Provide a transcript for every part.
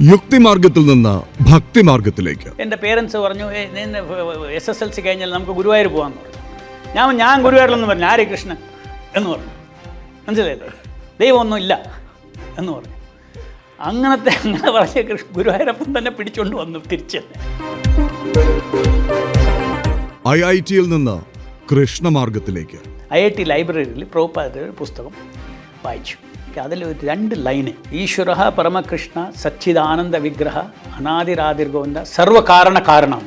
യുക്തിമാർഗത്തിൽ നിന്ന് ഭക്തിമാർഗത്തിലേക്ക്. എൻ്റെ പേരൻസ് പറഞ്ഞു SSLC കഴിഞ്ഞാൽ നമുക്ക് ഗുരുവായൂർ പോകാമെന്ന് പറഞ്ഞു. ഞാൻ ഗുരുവായൂരിലെന്ന് പറഞ്ഞു, ആരെ കൃഷ്ണൻ എന്ന് പറഞ്ഞു. മനസ്സിലായില്ലേ? ദൈവമൊന്നും ഇല്ല എന്ന് പറഞ്ഞു. അങ്ങനെ പറഞ്ഞ ഗുരുവായൂരപ്പൻ തന്നെ പിടിച്ചുകൊണ്ട് വന്നു തിരിച്ച്. IIT-യിൽ നിന്ന് കൃഷ്ണമാർഗത്തിലേക്ക്. IIT ലൈബ്രറിയിൽ പ്രഭുപാദയുടെ ഒരു പുസ്തകം വായിച്ചു. അതിൽ 2 ലൈന്, ഈശ്വര പരമകൃഷ്ണ സച്ചിദാനന്ദ വിഗ്രഹ അനാദിരാതിർഗോവിന്ദ സർവകാരണ കാരണം.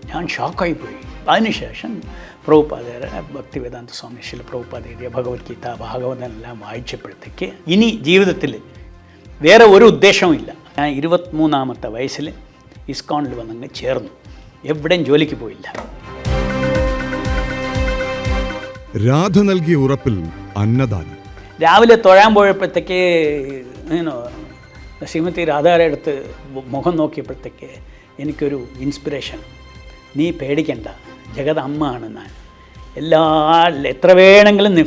ഞാൻ ഷോക്കായിപ്പോയി. അതിനുശേഷം പ്രഭുപാദയുടെ ഭക്തിവേദാന്ത സ്വാമി ശില പ്രഭുപാദ എഴുതിയ ഭഗവത്ഗീത ഭാഗവതമെല്ലാം വായിച്ചപ്പോഴത്തേക്ക് ഇനി ജീവിതത്തിൽ വേറെ ഒരു ഉദ്ദേശവുമില്ല. ഞാൻ 23-ാമത്തെ വയസ്സിൽ ഇസ്കോണിൽ വന്നങ്ങ് ചേർന്നു. എവിടെയും ജോലിക്ക് പോയില്ല. രാധ നൽകിയ ഉറപ്പിൽ അന്നദാനം. രാവിലെ തൊഴാൻ പോയപ്പോഴത്തേക്ക് ശ്രീമതി രാധായുടെ അടുത്ത് മുഖം നോക്കിയപ്പോഴത്തേക്ക് എനിക്കൊരു ഇൻസ്പിറേഷൻ. നീ പേടിക്കണ്ട, ജഗത് അമ്മ ആണ് ഞാൻ. എത്ര വേണമെങ്കിലും നീ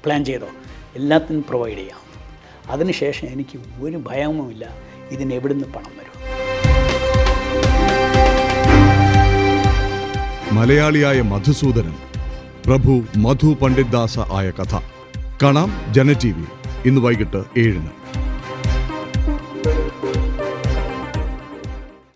പ്ലാൻ ചെയ്തോ, എല്ലാത്തിനും പ്രൊവൈഡ് ചെയ്യാം. അതിനുശേഷം എനിക്ക് ഒരു ഭയവുമില്ല ഇതിനെവിടുന്ന് പണം വരും. മലയാളിയായ മധുസൂദനൻ, പ്രഭു മധു പണ്ഡിറ്റ് ദാസ ആയ കഥ കാണാം ജന TV ഇന്ന് വൈകിട്ട് 7-ന്.